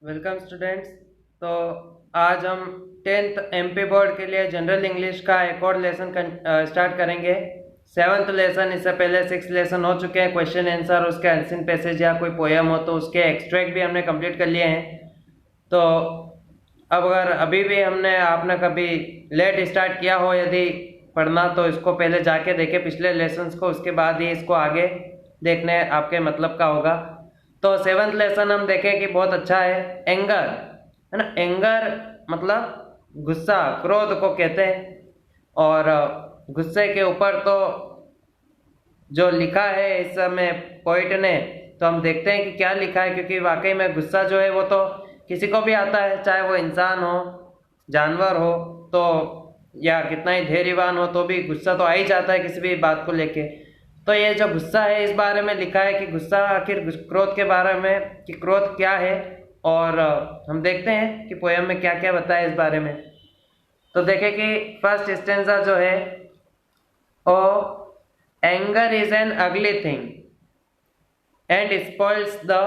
Welcome students. तो आज हम 10th एमपी बोर्ड के लिए जनरल इंग्लिश का एक और लेसन स्टार्ट करेंगे। 7th लेसन, इससे पहले 6 लेसन हो चुके हैं। क्वेश्चन आंसर, उसके एल्सिन पैसेज या कोई पोएम हो तो उसके एक्सट्रैक्ट भी हमने कंप्लीट कर लिए हैं। तो अब अगर अभी भी आपने कभी लेट स्टार्ट किया हो यदि पढ़ना, तो इसको पहले जाके देखे पिछले लेसन्स को, उसके बाद ही इसको आगे देखने आपके मतलब का होगा। तो 7th लेसन हम देखें कि बहुत अच्छा है। एंगर है ना, एंगर मतलब गुस्सा, क्रोध को कहते हैं। और गुस्से के ऊपर तो जो लिखा है इस समय पोइट ने, तो हम देखते हैं कि क्या लिखा है, क्योंकि वाकई में गुस्सा जो है वो तो किसी को भी आता है, चाहे वो इंसान हो, जानवर हो, तो या कितना ही धैर्यवान हो तो भी गुस्सा तो आ ही जाता है किसी भी बात को लेके। तो ये जो गुस्सा है इस बारे में लिखा है कि गुस्सा आखिर क्रोध के बारे में, कि क्रोध क्या है। और हम देखते हैं कि पोयम में क्या क्या बताया इस बारे में। तो देखें कि फर्स्ट स्टेंजा जो है, O anger is an ugly thing and spoils the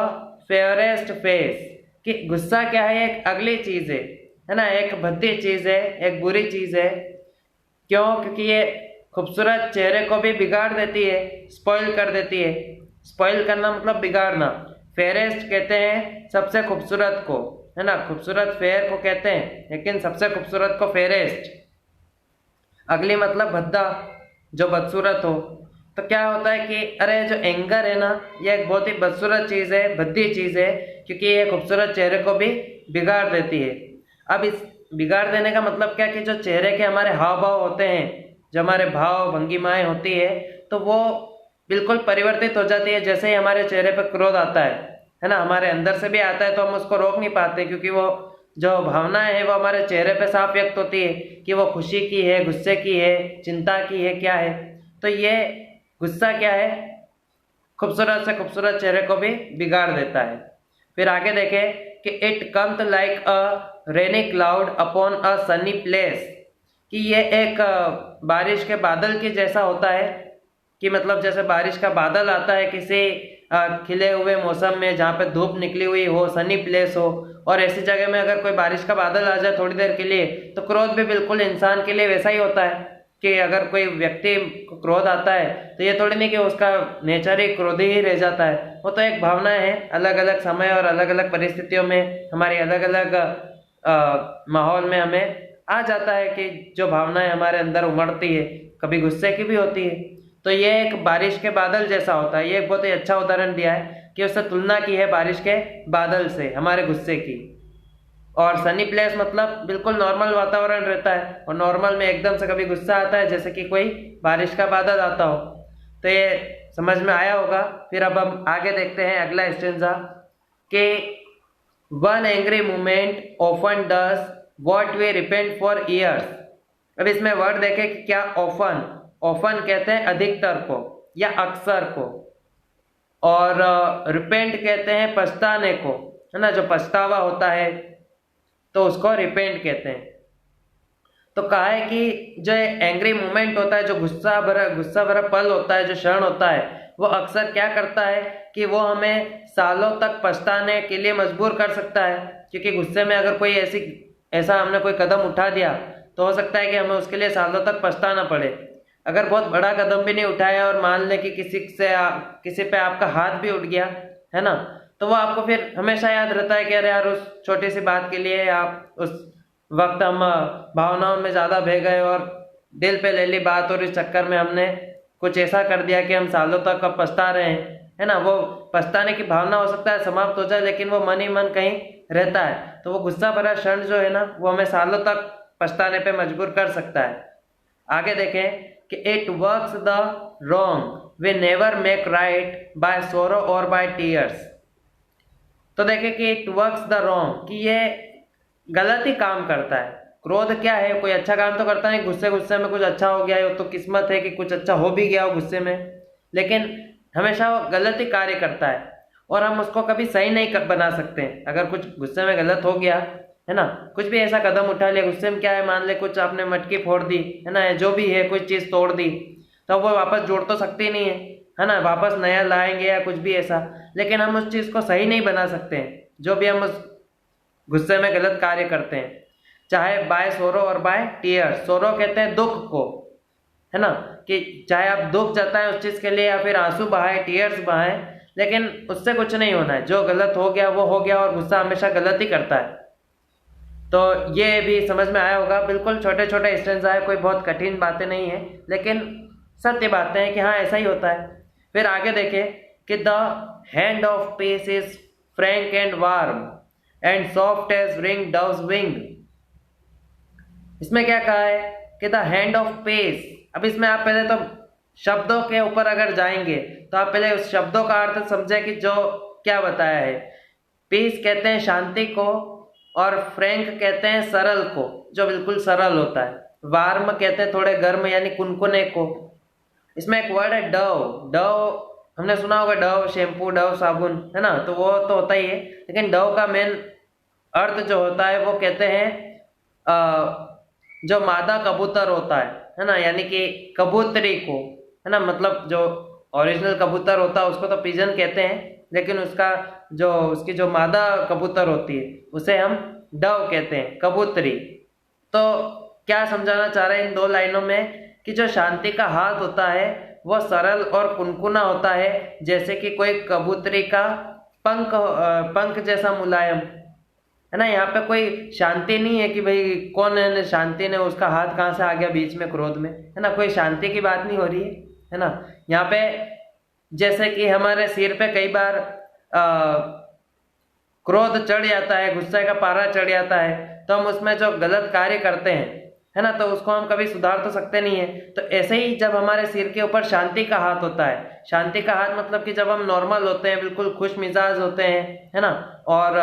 fairest face. कि गुस्सा क्या है, एक अगली चीज है ना, एक भद्दी चीज है, एक बुरी चीज है। क्यों? क्योंकि ये खूबसूरत चेहरे को भी बिगाड़ देती है, स्पॉइल कर देती है। स्पॉइल करना मतलब बिगाड़ना। फेयरेस्ट कहते हैं सबसे खूबसूरत को, है ना, खूबसूरत फेयर को कहते हैं, लेकिन सबसे खूबसूरत को फेयरेस्ट। अगली मतलब भद्दा, जो बदसूरत हो। तो क्या होता है कि अरे जो एंगर है ना, ये एक बहुत ही बदसूरत चीज़ है, भद्दी चीज़ है, क्योंकि ये खूबसूरत चेहरे को भी बिगाड़ देती है। अब इस बिगाड़ देने का मतलब क्या, कि जो चेहरे के हमारे हाव भाव होते हैं, जो हमारे भाव भंगिमाएं होती है, तो वो बिल्कुल परिवर्तित हो जाती है जैसे ही हमारे चेहरे पर क्रोध आता है ना। हमारे अंदर से भी आता है तो हम उसको रोक नहीं पाते, क्योंकि वो जो भावनाएं है वो हमारे चेहरे पे साफ व्यक्त होती है कि वो खुशी की है, गुस्से की है, चिंता की है, क्या है। तो ये गुस्सा क्या है, खूबसूरत से खूबसूरत चेहरे को भी बिगाड़ देता है। फिर आगे देखें कि it comes like a rainy cloud upon a Sunny place. कि ये एक बारिश के बादल के जैसा होता है, कि मतलब जैसे बारिश का बादल आता है किसी खिले हुए मौसम में, जहाँ पे धूप निकली हुई हो, सनी प्लेस हो, और ऐसी जगह में अगर कोई बारिश का बादल आ जाए थोड़ी देर के लिए, तो क्रोध भी बिल्कुल इंसान के लिए वैसा ही होता है। कि अगर कोई व्यक्ति को क्रोध आता है तो ये थोड़ी नहीं कि उसका नेचर ही क्रोधी ही रह जाता है, वो तो एक भावना है। अलग अलग समय और अलग अलग परिस्थितियों में, हमारी अलग अलग माहौल में हमें आ जाता है कि जो भावनाएं हमारे अंदर उमड़ती है, कभी गुस्से की भी होती है। तो ये एक बारिश के बादल जैसा होता है। ये एक बहुत ही अच्छा उदाहरण दिया है कि उससे तुलना की है बारिश के बादल से, हमारे गुस्से की। और सनी प्लेस मतलब बिल्कुल नॉर्मल वातावरण रहता है, और नॉर्मल में एकदम से कभी गुस्सा आता है जैसे कि कोई बारिश का बादल आता हो। तो ये समझ में आया होगा। फिर अब हम आगे देखते हैं अगला स्टेंजा, कि one angry moment often does what we repent for years. अब इसमें वर्ड देखें कि क्या ऑफन, ऑफन कहते हैं अधिकतर को या अक्सर को, और रिपेंट कहते हैं पछताने को, है ना, जो पछतावा होता है तो उसको रिपेंट कहते हैं। तो कहा है कि जो एंग्री मोमेंट होता है, जो गुस्सा भरा पल होता है, जो क्षण होता है, वो अक्सर क्या करता है कि वो हमें सालों तक पछताने के लिए मजबूर कर सकता है। क्योंकि गुस्से में अगर कोई ऐसा हमने कोई कदम उठा दिया, तो हो सकता है कि हमें उसके लिए सालों तक पछताना पड़े। अगर बहुत बड़ा कदम भी नहीं उठाया और मान लें कि किसी पे आपका हाथ भी उठ गया, है ना, तो वो आपको फिर हमेशा याद रहता है कि अरे यार, उस छोटी सी बात के लिए आप उस वक्त हम भावनाओं में ज़्यादा बह गए और दिल पे ले ली बात, और इस चक्कर में हमने कुछ ऐसा कर दिया कि हम सालों तक अब पछता रहे हैं, है ना। वो पछताने की भावना हो सकता है समाप्त हो जाए, लेकिन वो मन ही मन कहीं रहता है। तो वो गुस्सा भरा क्षण जो है ना, वो हमें सालों तक पछताने पे मजबूर कर सकता है। आगे देखें कि it works the wrong we never make right by sorrow और बाय टीयर्स। तो देखें कि इट वर्क्स द रॉन्ग, कि ये गलत ही काम करता है। क्रोध क्या है, कोई अच्छा काम तो करता नहीं। गुस्से गुस्से में कुछ अच्छा हो गया है तो किस्मत है कि कुछ अच्छा हो भी गया हो गुस्से में, लेकिन हमेशा वो गलत ही कार्य करता है, और हम उसको कभी सही नहीं बना सकते। अगर कुछ गुस्से में गलत हो गया, है ना, कुछ भी ऐसा कदम उठा लिया गुस्से में, क्या है, मान ले कुछ आपने मटकी फोड़ दी, है ना, जो भी है, कोई चीज़ तोड़ दी, तो वो वापस जोड़ तो सकती नहीं है ना, वापस नया लाएंगे या कुछ भी ऐसा, लेकिन हम उस चीज़ को सही नहीं बना सकते हैं। जो भी हम उस गुस्से में गलत कार्य करते हैं, चाहे बाय सोरो और बाय टीयर्स। सोरो कहते हैं दुख को, है ना, कि चाहे आप दुख जताएं उस चीज के लिए या फिर आंसू बहाए, टीयर्स बहाएं, लेकिन उससे कुछ नहीं होना है। जो गलत हो गया वो हो गया, और गुस्सा हमेशा गलत ही करता है। तो ये भी समझ में आया होगा। बिल्कुल छोटे छोटे स्टेंजा है, कोई बहुत कठिन बातें नहीं है, लेकिन सत्य बातें हैं कि हाँ ऐसा ही होता है। फिर आगे देखें कि the hand of peace is frank and warm and soft as ring dove's wing. इसमें क्या कहा है कि द हैंड ऑफ पीस। अब इसमें आप पहले तो शब्दों के ऊपर अगर जाएंगे तो आप पहले उस शब्दों का अर्थ समझे कि जो क्या बताया है। पीस कहते हैं शांति को, और फ्रैंक कहते हैं सरल को, जो बिल्कुल सरल होता है। वार्म कहते हैं थोड़े गर्म यानी कुनकुने को। इसमें एक वर्ड है डव। डव हमने सुना होगा, डव शैम्पू, डव साबुन, है ना, तो वो तो होता ही है। लेकिन डव का मेन अर्थ जो होता है वो कहते हैं जो मादा कबूतर होता है ना, यानी कि कबूतरी को, है ना, मतलब जो ओरिजिनल कबूतर होता है उसको तो पिजन कहते हैं, लेकिन उसकी जो मादा कबूतर होती है उसे हम डव कहते हैं, कबूतरी। तो क्या समझाना चाह रहे हैं इन दो लाइनों में कि जो शांति का हाथ होता है वो सरल और कुनकुना होता है, जैसे कि कोई कबूतरी का पंख जैसा मुलायम, है ना। यहाँ पे कोई शांति नहीं है कि भाई कौन है शांति ने उसका हाथ कहाँ से आ गया बीच में क्रोध में, है ना, कोई शांति की बात नहीं हो रही है ना। यहाँ पे जैसे कि हमारे सिर पे कई बार क्रोध चढ़ जाता है, गुस्से का पारा चढ़ जाता है, तो हम उसमें जो गलत कार्य करते हैं, है ना, तो उसको हम कभी सुधार तो सकते नहीं है। तो ऐसे ही जब हमारे सिर के ऊपर शांति का हाथ होता है, शांति का हाथ मतलब कि जब हम नॉर्मल होते हैं, बिल्कुल खुश मिजाज होते हैं, है ना, और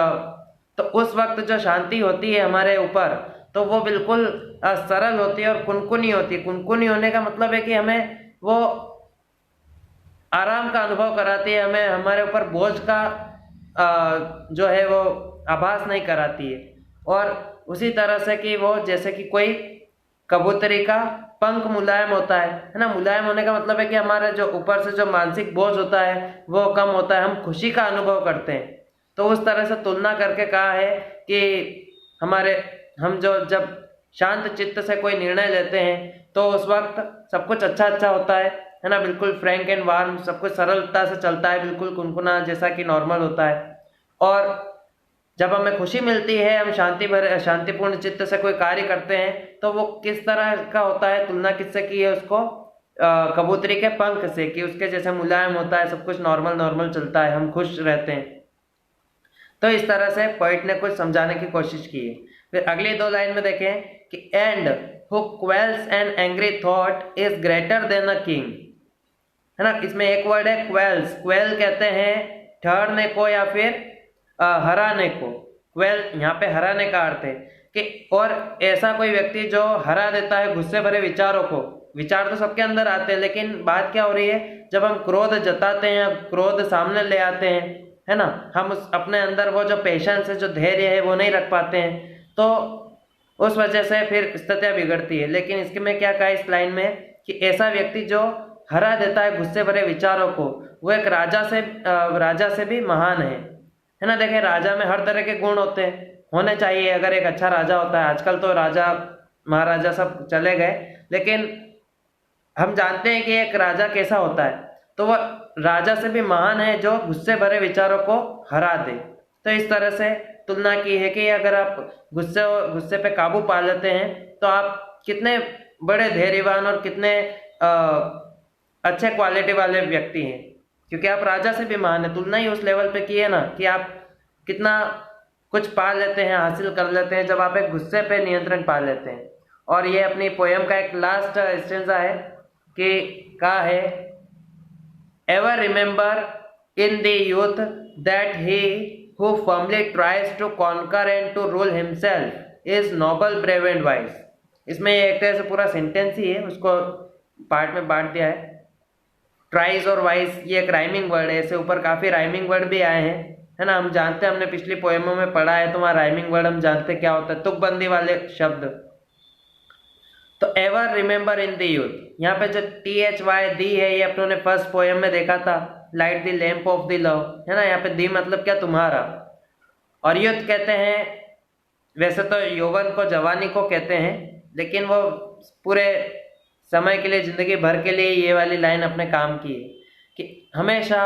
तो उस वक्त जो शांति होती है हमारे ऊपर, तो वो बिल्कुल सरल होती है और कुनकुनी होती है। कुनकुनी होने का मतलब है कि हमें वो आराम का अनुभव कराती है, हमें हमारे ऊपर बोझ का जो है वो आभास नहीं कराती है। और उसी तरह से कि वो जैसे कि कोई कबूतरी का पंख मुलायम होता है ना। मुलायम होने का मतलब है कि हमारे जो ऊपर से जो मानसिक बोझ होता है वो कम होता है, हम खुशी का अनुभव करते हैं। तो उस तरह से तुलना करके कहा है कि हम जब शांत चित्त से कोई निर्णय लेते हैं तो उस वक्त सब कुछ अच्छा होता है ना, बिल्कुल फ्रैंक एंड वार्म, सब कुछ सरलता से चलता है, बिल्कुल कुनकुना जैसा कि नॉर्मल होता है। और जब हमें खुशी मिलती है, हम शांतिपूर्ण चित्त से कोई कार्य करते हैं, तो वो किस तरह का होता है, तुलना किससे की है उसको, कबूतरी के पंख से, कि उसके जैसे मुलायम होता है, सब कुछ नॉर्मल चलता है, हम खुश रहते हैं। तो इस तरह से पोइट ने कुछ समझाने की कोशिश की है। फिर अगली दो लाइन में देखें कि and who क्वेल्स an angry thought is greater than a king, है ना। इसमें एक वर्ड है क्वेल्स। क्वेल कहते हैं ठहरने को या फिर हराने को। क्वेल यहाँ पे हराने का अर्थ है कि और ऐसा कोई व्यक्ति जो हरा देता है गुस्से भरे विचारों को। विचार तो सबके अंदर आते हैं, लेकिन बात क्या हो रही है, जब हम क्रोध जताते हैं, क्रोध सामने ले आते हैं, है ना, हम अपने अंदर वो जो पेशेंस है, जो धैर्य है, वो नहीं रख पाते हैं, तो उस वजह से फिर स्थितियाँ बिगड़ती है। लेकिन इसके में क्या कहा इस लाइन में कि ऐसा व्यक्ति जो हरा देता है गुस्से भरे विचारों को, वो एक राजा से भी महान है ना। देखें, राजा में हर तरह के गुण होने चाहिए अगर एक अच्छा राजा होता है। आजकल तो राजा महाराजा सब चले गए, लेकिन हम जानते हैं कि एक राजा कैसा होता है, तो वह राजा से भी महान है जो गुस्से भरे विचारों को हरा दे। तो इस तरह से तुलना की है कि अगर आप गुस्से पे काबू पा लेते हैं तो आप कितने बड़े धैर्यवान और कितने अच्छे क्वालिटी वाले व्यक्ति हैं, क्योंकि आप राजा से भी महान है। तुलना ही उस लेवल पे की है ना कि आप कितना कुछ पा लेते हैं, हासिल कर लेते हैं जब आप एक गुस्से पे नियंत्रण पा लेते हैं। और ये अपनी पोएम का एक लास्ट स्टेंजा है कि कहा है, ever remember in the youth that he who firmly tries to conquer and to rule himself is noble, brave and wise. इसमें एक तरह से पूरा सेंटेंस ही है, उसको पार्ट में बांट दिया है। ट्राइज और वाइज ये एक राइमिंग वर्ड है, इससे ऊपर काफी राइमिंग वर्ड भी आए हैं, है ना। हम जानते हैं, हमने पिछली पोएमों में पढ़ा है, तो वहाँ राइमिंग वर्ड हम जानते क्या होता है, तुकबंदी वाले शब्द। तो ever remember in the youth, यहाँ पे जो THY दी है, ये अपनों ने फर्स्ट पोएम में देखा था, light the lamp of the love, है ना। यहाँ पे दी मतलब क्या, तुम्हारा। और यूथ कहते हैं वैसे तो यौवन को जवानी को कहते हैं, लेकिन वो पूरे समय के लिए, जिंदगी भर के लिए ये वाली लाइन अपने काम की है कि हमेशा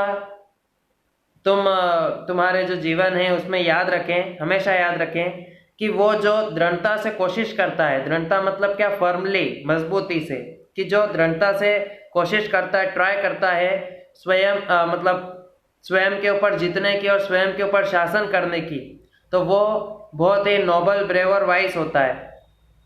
तुम्हारे जो जीवन है उसमें याद रखें, हमेशा याद रखें कि वो जो दृढ़ता से कोशिश करता है, दृढ़ता मतलब क्या, फर्मली, मजबूती से, कि जो दृढ़ता से कोशिश करता है, ट्राई करता है स्वयं मतलब स्वयं के ऊपर जीतने की और स्वयं के ऊपर शासन करने की, तो वो बहुत ही नोबल, ब्रेव और वाइस होता है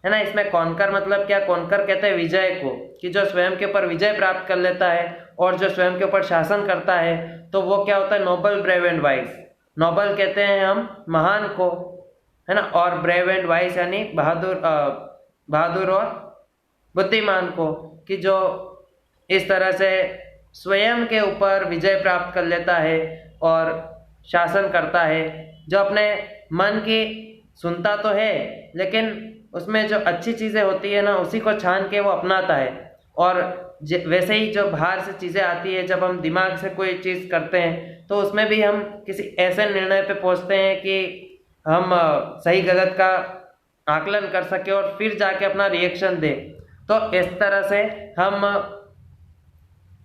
ना। इसमें कॉन्कर मतलब क्या, कॉन्कर कहते हैं विजय को, कि जो स्वयं के ऊपर विजय प्राप्त कर लेता है और जो स्वयं के ऊपर शासन करता है, तो वो क्या होता है, noble, brave and wise. Noble कहते हैं हम महान को, है ना, और ब्रेव एंड वाइस यानी बहादुर और बुद्धिमान को, कि जो इस तरह से स्वयं के ऊपर विजय प्राप्त कर लेता है और शासन करता है, जो अपने मन की सुनता तो है लेकिन उसमें जो अच्छी चीज़ें होती है ना उसी को छान के वो अपनाता है। और वैसे ही जो बाहर से चीज़ें आती है, जब हम दिमाग से कोई चीज़ करते हैं तो उसमें भी हम किसी ऐसे निर्णय पे पहुंचते हैं कि हम सही गलत का आकलन कर सके और फिर जाके अपना रिएक्शन दे। तो इस तरह से हम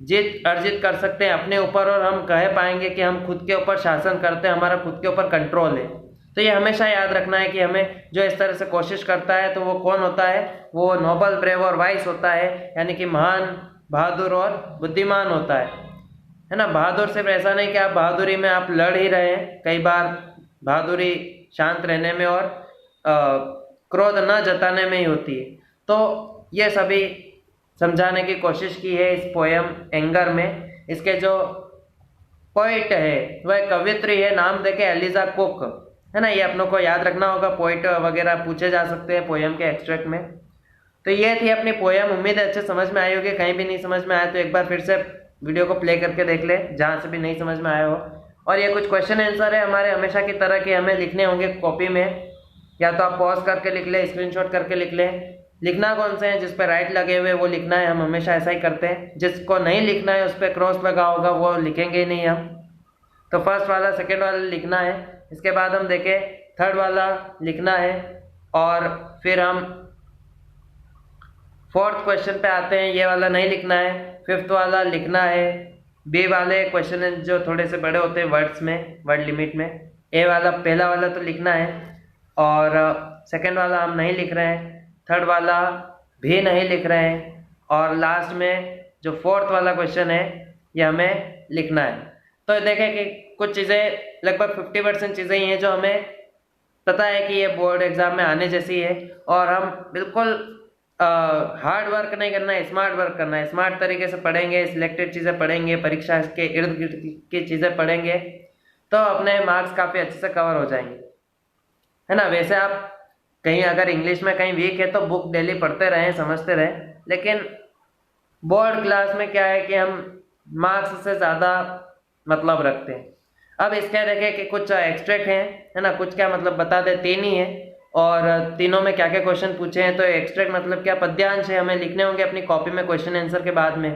जीत अर्जित कर सकते हैं अपने ऊपर, और हम कह पाएंगे कि हम खुद के ऊपर शासन करते हैं, हमारा खुद के ऊपर कंट्रोल है। तो ये हमेशा याद रखना है कि हमें जो इस तरह से कोशिश करता है तो वो कौन होता है, वो नोबल, ब्रेव और वाइस होता है, यानी कि महान, बहादुर और बुद्धिमान होता है ना। बहादुर सिर्फ ऐसा नहीं कि आप बहादुरी में आप लड़ ही रहे हैं, कई बार बहादुरी शांत रहने में और क्रोध न जताने में ही होती है। तो ये सभी समझाने की कोशिश की है इस पोयम एंगर में। इसके जो पोइट है वह कवित्री है, नाम देके एलिजा कुक, है ना। ये अपनों को याद रखना होगा, पोइट वगैरह पूछे जा सकते हैं पोयम के एक्सट्रैक्ट में। तो ये थी अपनी पोयम, उम्मीद है अच्छे समझ में आई होगी। कहीं भी नहीं समझ में आया तो एक बार फिर से वीडियो को प्ले करके देख ले, जहाँ से भी नहीं समझ में आया हो। और ये कुछ क्वेश्चन आंसर है हमारे हमेशा की तरह कि हमें लिखने होंगे कॉपी में, या तो आप पॉज करके लिख ले, स्क्रीनशॉट करके लिख ले। लिखना कौन से हैं, जिस पे राइट लगे हुए वो लिखना है, हम हमेशा ऐसा ही करते हैं। जिसको नहीं लिखना है उस पर क्रॉस लगा होगा वो लिखेंगे ही नहीं हम। तो फर्स्ट वाला, सेकेंड वाला लिखना है, इसके बाद हम देखें थर्ड वाला लिखना है, और फिर हम फोर्थ क्वेश्चन पे आते हैं, ये वाला नहीं लिखना है। फिफ्थ वाला लिखना है। बी वाले क्वेश्चन जो थोड़े से बड़े होते हैं वर्ड्स में, वर्ड लिमिट में। ए वाला, पहला वाला तो लिखना है, और सेकेंड वाला हम नहीं लिख रहे हैं, थर्ड वाला भी नहीं लिख रहे हैं, और लास्ट में जो फोर्थ वाला क्वेश्चन है ये हमें लिखना है। तो देखें कि कुछ चीज़ें, लगभग 50% चीज़ें ही हैं जो हमें पता है कि ये बोर्ड एग्जाम में आने जैसी है, और हम बिल्कुल हार्ड वर्क नहीं करना है, स्मार्ट वर्क करना है। स्मार्ट तरीके से पढ़ेंगे, सिलेक्टेड चीज़ें पढ़ेंगे, परीक्षा के इर्द गिर्द की चीज़ें पढ़ेंगे, तो अपने मार्क्स काफ़ी अच्छे से कवर हो जाएंगे, है ना। वैसे आप कहीं अगर इंग्लिश में कहीं वीक है तो बुक डेली पढ़ते रहें, समझते रहें, लेकिन बोर्ड क्लास में क्या है कि हम मार्क्स से ज़्यादा मतलब रखते हैं। अब इसके देखें कि कुछ एक्सट्रैक्ट हैं, है ना, कुछ क्या मतलब बता दे, 3 ही है, और तीनों में क्या क्या क्वेश्चन पूछे हैं। तो एक्सट्रैक्ट मतलब क्या, पद्यांश है, हमें लिखने होंगे अपनी कॉपी में क्वेश्चन आंसर के बाद में।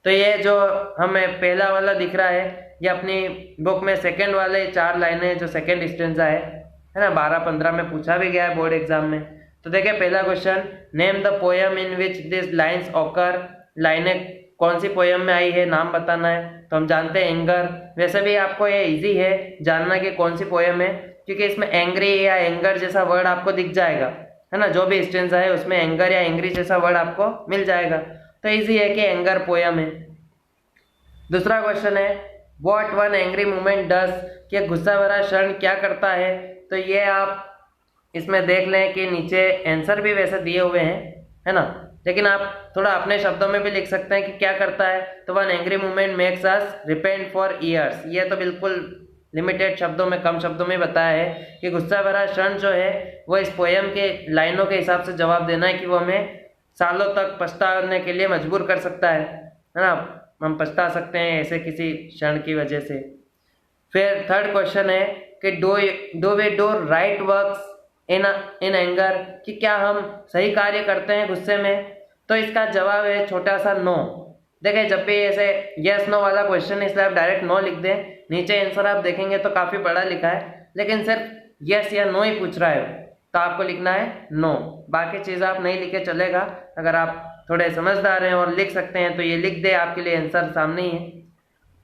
तो ये जो हमें पहला वाला दिख रहा है ये अपनी बुक में सेकेंड वाले 4 लाइनें जो सेकेंड स्टेंजा है ना, 12-15 में पूछा भी गया है बोर्ड एग्जाम में। तो देखिए पहला question, name the poem in which this lines occur. लाइनें कौन सी पोयम में आई है, नाम बताना है। तो हम जानते हैं एंगर। वैसे भी आपको ये इजी है जानना कि कौन सी पोयम है, क्योंकि इसमें एंग्री या एंगर जैसा वर्ड आपको दिख जाएगा, है ना। जो भी स्टेंजा है उसमें एंगर या एंग्री जैसा वर्ड आपको मिल जाएगा, तो इजी है कि एंगर पोयम है। दूसरा क्वेश्चन है, what one angry moment does, कि गुस्सा भरा क्षण क्या करता है। तो ये आप इसमें देख लें कि नीचे आंसर भी वैसे दिए हुए हैं, है ना, लेकिन आप थोड़ा अपने शब्दों में भी लिख सकते हैं कि क्या करता है। तो one angry moment makes us repent for years. ये तो बिल्कुल लिमिटेड शब्दों में, कम शब्दों में बताया है कि गुस्सा भरा क्षण जो है वो इस पोयम के लाइनों के हिसाब से जवाब देना है कि वो हमें सालों तक पछताने के लिए मजबूर कर सकता है ना। हम पछता सकते हैं ऐसे किसी क्षण की वजह से। फिर थर्ड क्वेश्चन है कि do we do right works in anger, कि क्या हम सही कार्य करते हैं गुस्से में। तो इसका जवाब है छोटा सा नो। देखिए जब भी ऐसे यस नो वाला क्वेश्चन है इसलिए आप डायरेक्ट नो लिख दें। नीचे आंसर आप देखेंगे तो काफ़ी बड़ा लिखा है, लेकिन सिर्फ यस या नो ही पूछ रहा है, तो आपको लिखना है नो। बाकी चीज़ आप नहीं लिखे चलेगा, अगर आप थोड़े समझदार हैं और लिख सकते हैं तो ये लिख दे, आपके लिए आंसर सामने ही है।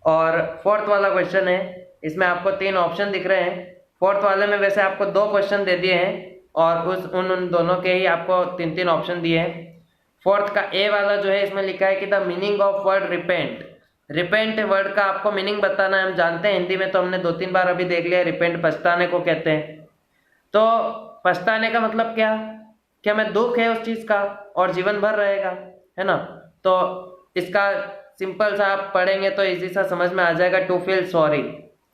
और फोर्थ वाला क्वेश्चन है, इसमें आपको 3 ऑप्शन दिख रहे हैं। फोर्थ वाले में वैसे आपको 2 क्वेश्चन दे दिए हैं और उन दोनों के ही आपको 3 ऑप्शन दिए हैं। फोर्थ का ए वाला जो है, इसमें लिखा है कि the meaning of word repent. Repent word का आपको मीनिंग बताना है। हम जानते हैं हिंदी में तो हमने 2-3 बार अभी देख लिया, रिपेंट पछताने को कहते हैं। तो पछताने का मतलब क्या हमें दुख है उस चीज़ का और जीवन भर रहेगा, है ना। तो इसका सिंपल सा आप पढ़ेंगे तो इजी सा समझ में आ जाएगा, टू फील सॉरी,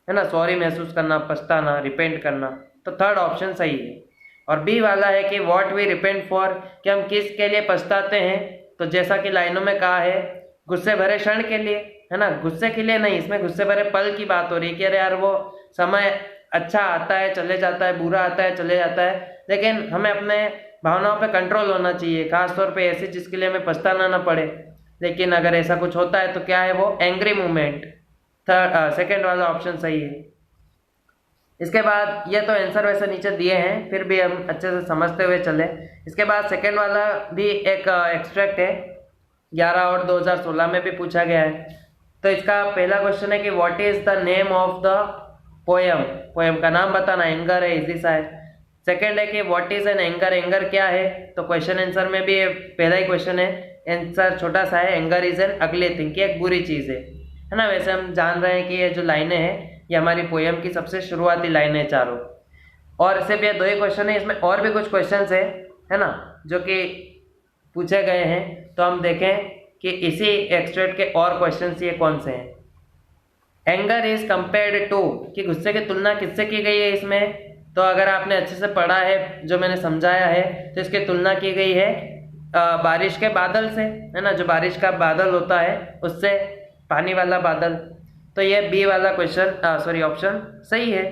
है ना। सॉरी महसूस करना, पछताना, रिपेंट करना। तो थर्ड ऑप्शन सही है। और बी वाला है कि व्हाट वी रिपेंट फॉर, कि हम किस के लिए पछताते हैं। तो जैसा कि लाइनों में कहा है, गुस्से भरे क्षण के लिए, है ना। गुस्से के लिए नहीं, इसमें गुस्से भरे पल की बात हो रही है कि अरे यार वो समय अच्छा आता है चले जाता है, बुरा आता है चले जाता है, लेकिन हमें अपने भावनाओं पे कंट्रोल होना चाहिए, खासतौर पे ऐसी चीज़ के लिए हमें पछताना ना पड़े। लेकिन अगर ऐसा कुछ होता है तो क्या है वो, एंग्री मूवमेंट। सेकेंड वाला ऑप्शन सही है। इसके बाद ये तो आंसर वैसे नीचे दिए हैं, फिर भी हम अच्छे से समझते हुए चले। इसके बाद सेकेंड वाला भी एक एक्सट्रैक्ट है, 11 और 2016 में भी पूछा गया है। तो इसका पहला क्वेश्चन है कि what is the name of the poem. Poem का नाम बताना, एंगर है, इजी सा है। सेकेंड है कि what is an anger, anger क्या है। तो क्वेश्चन आंसर में भी पहला ही क्वेश्चन है, आंसर छोटा सा है, anger is an ugly thing, कि एक बुरी चीज़ है ना। वैसे हम जान रहे हैं कि ये जो लाइनें हैं ये हमारी पोयम की सबसे शुरुआती लाइनें हैं चारों। और सिर्फ ये 2 ही क्वेश्चन है, इसमें और भी कुछ क्वेश्चन है ना, जो कि पूछे गए हैं। तो हम देखें कि इसी एक्सट्रैक्ट के और क्वेश्चन ये कौन से हैं। एंगर इज कंपेयर्ड टू, कि गुस्से की तुलना किससे की गई है इसमें। तो अगर आपने अच्छे से पढ़ा है, जो मैंने समझाया है, तो इसकी तुलना की गई है बारिश के बादल से, है ना। जो बारिश का बादल होता है उससे, पानी वाला बादल। तो ये बी वाला क्वेश्चन ऑप्शन सही है।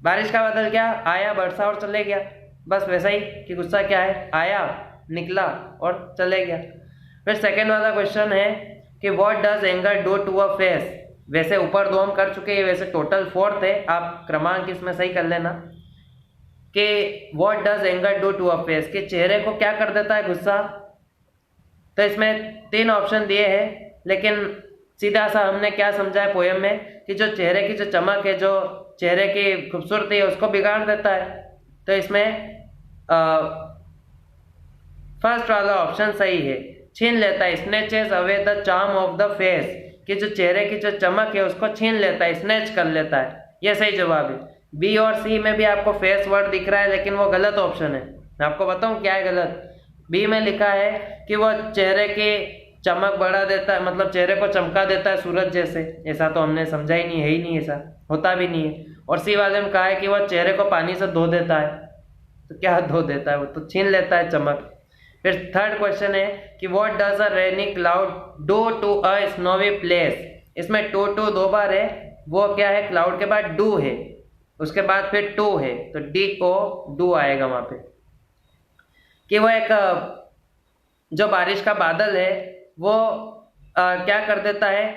बारिश का बादल क्या आया, बरसा और चले गया, बस वैसा ही कि गुस्सा क्या है, आया, निकला और चले गया। फिर सेकेंड वाला क्वेश्चन है कि what does anger do to a face. वैसे ऊपर 2 हम कर चुके हैं, वैसे टोटल 4th है, आप क्रमांक इसमें सही कर लेना। कि what does anger do to a face, कि चेहरे को क्या कर देता है गुस्सा। तो इसमें 3 ऑप्शन दिए हैं, लेकिन सीधा सा हमने क्या समझा है पोयम में, कि जो चेहरे की जो चमक है, जो चेहरे की खूबसूरती है, उसको बिगाड़ देता है। तो इसमें फर्स्ट वाला ऑप्शन सही है, छीन लेता है, snatches away the charm of the face, कि जो चेहरे की जो चमक है उसको छीन लेता है, स्नैच कर लेता है। यह सही जवाब है। बी और सी में भी आपको फेस वर्ड दिख रहा है, लेकिन वो गलत ऑप्शन है। मैं आपको बताऊं क्या है गलत। बी में लिखा है कि वो चेहरे की चमक बढ़ा देता है, मतलब चेहरे को चमका देता है सूरज जैसे। ऐसा तो हमने समझा ही नहीं, है ही नहीं, ऐसा होता भी नहीं है। और सी वाले में कहा है कि वह चेहरे को पानी से धो देता है। तो क्या धो देता है, वो तो छीन लेता है चमक। फिर थर्ड क्वेश्चन है कि what does a rainy cloud do to a snowy place. इसमें टू 2 बार है, वो क्या है, क्लाउड के बाद डू है, उसके बाद फिर टू है, तो DO डू आएगा वहां पे। कि वो एक जो बारिश का बादल है वो क्या कर देता है,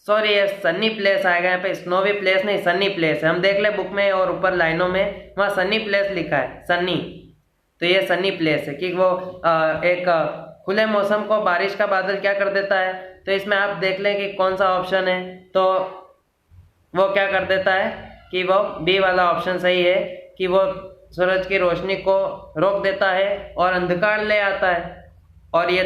सॉरी ये सनी प्लेस आएगा यहाँ पे, स्नोवी प्लेस नहीं, सनी प्लेस है। हम देख ले बुक में और ऊपर लाइनों में वहाँ सनी प्लेस लिखा है, सनी। तो ये सनी प्लेस है कि वो एक खुले मौसम को बारिश का बादल क्या कर देता है। तो इसमें आप देख लें कि कौन सा ऑप्शन है, तो वो क्या कर देता है कि वो बी वाला ऑप्शन सही है, कि वो सूरज की रोशनी को रोक देता है और अंधकार ले आता है। और ये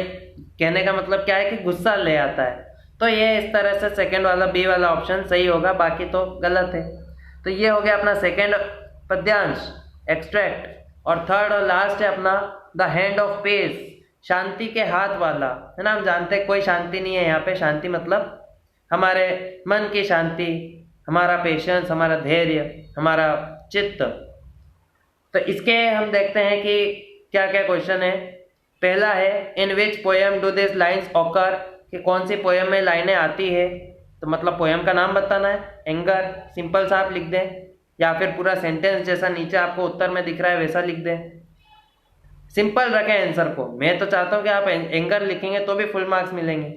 कहने का मतलब क्या है कि गुस्सा ले आता है। तो ये इस तरह से सेकंड वाला बी वाला ऑप्शन सही होगा, बाकी तो गलत है। तो ये हो गया अपना सेकंड पद्यांश एक्सट्रैक्ट। और थर्ड और लास्ट है अपना द हैंड ऑफ पीस, शांति के हाथ वाला, है ना। हम जानते हैं कोई शांति नहीं है यहाँ पे। शांति मतलब हमारे मन की शांति, हमारा पेशेंस, हमारा धैर्य, हमारा चित्त। तो इसके हम देखते हैं कि क्या क्या क्वेश्चन है। पहला है in which poem do this lines occur, कि कौन सी पोएम में लाइनें आती है। तो मतलब पोएम का नाम बताना है। एंगर सिंपल सा आप लिख दें, या फिर पूरा सेंटेंस जैसा नीचे आपको उत्तर में दिख रहा है वैसा लिख दें। सिंपल रखें आंसर को। मैं तो चाहता हूँ कि आप एंगर लिखेंगे तो भी फुल मार्क्स मिलेंगे।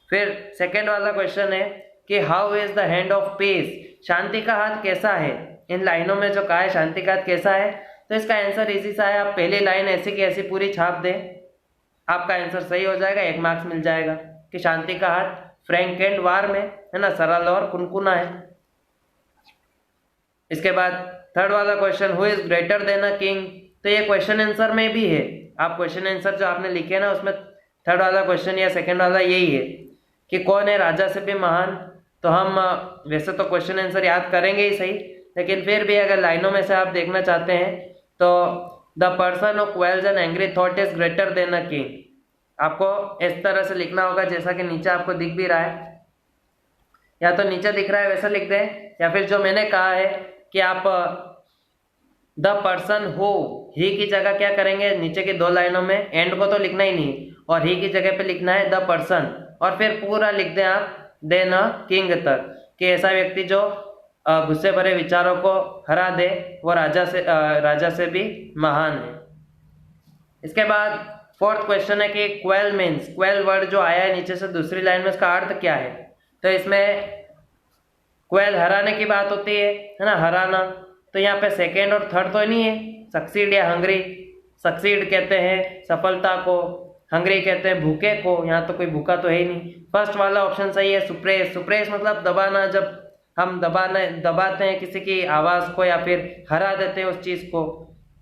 फिर सेकेंड वाला क्वेश्चन है कि how is the hand of peace, शांति का हाथ कैसा है। इन लाइनों में जो कहा है शांति का हाथ कैसा है, तो इसका आंसर इजी सा है, आप पहली लाइन ऐसी की ऐसी पूरी छाप दें, आपका आंसर सही हो जाएगा, 1 मार्क्स मिल जाएगा। कि शांति का हाथ फ्रैंक एंड वार में, है ना, सरल और कुनकुना है। इसके बाद थर्ड वाला question, who is greater than a king. तो ये क्वेश्चन आंसर में भी है, आप क्वेश्चन आंसर जो आपने लिखे है ना उसमें थर्ड वाला क्वेश्चन या सेकंड वाला यही है कि कौन है राजा से भी महान। तो हम वैसे तो क्वेश्चन आंसर याद करेंगे ही सही, लेकिन फिर भी अगर लाइनों में से आप देखना चाहते हैं तो the person who क्वेल्स an angry thought is greater than a king, आपको इस तरह से लिखना होगा जैसा कि नीचे आपको दिख भी रहा है, या तो नीचे दिख रहा है वैसा लिख दें, या फिर जो मैंने कहा है कि आप द पर्सन हु, ही की जगह क्या करेंगे, नीचे की 2 लाइनों में एंड को तो लिखना ही नहीं और ही की जगह पे लिखना है द पर्सन, और फिर पूरा लिख दें आप देन अ किंग तक, कि ऐसा व्यक्ति जो गुस्से भरे विचारों को हरा दे वो राजा से भी महान है। इसके बाद फोर्थ क्वेश्चन है कि क्वेल मीन्स, क्वेल वर्ड जो आया है नीचे से दूसरी लाइन में, इसका अर्थ क्या है। तो इसमें क्वेल हराने की बात होती है ना, हराना। तो यहाँ पे सेकेंड और थर्ड तो नहीं है, सक्सीड या हंग्री। सक्सीड कहते हैं सफलता को, हंग्री कहते हैं भूखे को, यहाँ तो कोई भूखा तो है ही नहीं। फर्स्ट वाला ऑप्शन सही है, सुप्रेस। सुप्रेस मतलब दबाना, जब हम दबाते हैं किसी की आवाज़ को या फिर हरा देते हैं उस चीज़ को,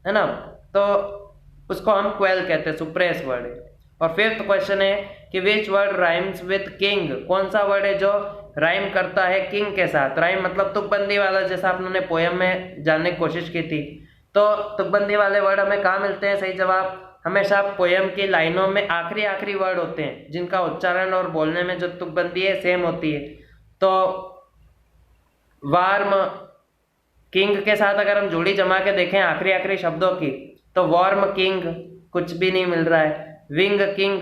है ना, तो उसको हम क्वेल कहते हैं, सुप्रेस वर्ड है। और फिफ्थ क्वेश्चन है कि which word rhymes with king, कौन सा वर्ड है जो राइम करता है किंग के साथ। राइम मतलब तुकबंदी वाला, जैसा आपने पोयम में जानने की कोशिश की थी। तो तुकबंदी वाले वर्ड हमें कहाँ मिलते हैं, सही जवाब हमेशा पोयम की लाइनों में आखिरी वर्ड होते हैं जिनका उच्चारण और बोलने में जो तुकबंदी है सेम होती है। तो वार्म किंग के साथ अगर हम जोड़ी जमा के देखें आखिरी शब्दों की, तो वार्म किंग कुछ भी नहीं मिल रहा है, विंग किंग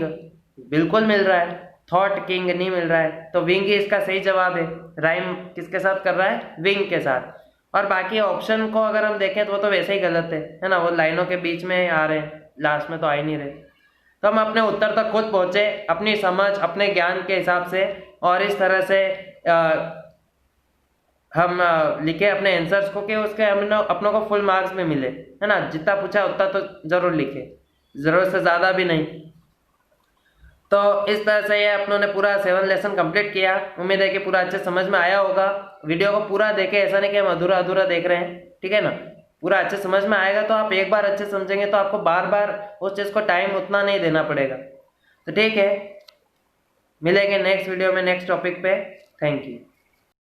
बिल्कुल मिल रहा है, थॉट किंग नहीं मिल रहा है। तो विंग ही इसका सही जवाब है। राइम किसके साथ कर रहा है, विंग के साथ। और बाकी ऑप्शन को अगर हम देखें तो वो तो वैसे ही गलत है ना, वो लाइनों के बीच में आ रहे हैं, लास्ट में तो आ ही नहीं रहे। तो हम अपने उत्तर तक खुद पहुंचे अपनी समझ अपने ज्ञान के हिसाब से, और इस तरह से हम लिखे अपने आंसर्स को कि उसके हमने अपनों को फुल मार्क्स में मिले, है ना। जितना पूछा उतना तो जरूर लिखे, जरूरत से ज़्यादा भी नहीं। तो इस तरह से ये अपनों ने पूरा 7 लेसन कंप्लीट किया। उम्मीद है कि पूरा अच्छे समझ में आया होगा। वीडियो को पूरा देखें, ऐसा नहीं कि हम अधूरा अधूरा देख रहे हैं, ठीक है ना। पूरा अच्छे समझ में आएगा तो आप एक बार अच्छे समझेंगे तो आपको बार बार उस चीज़ को टाइम उतना नहीं देना पड़ेगा। तो ठीक है, मिलेंगे नेक्स्ट वीडियो में नेक्स्ट टॉपिक पे। Thank you.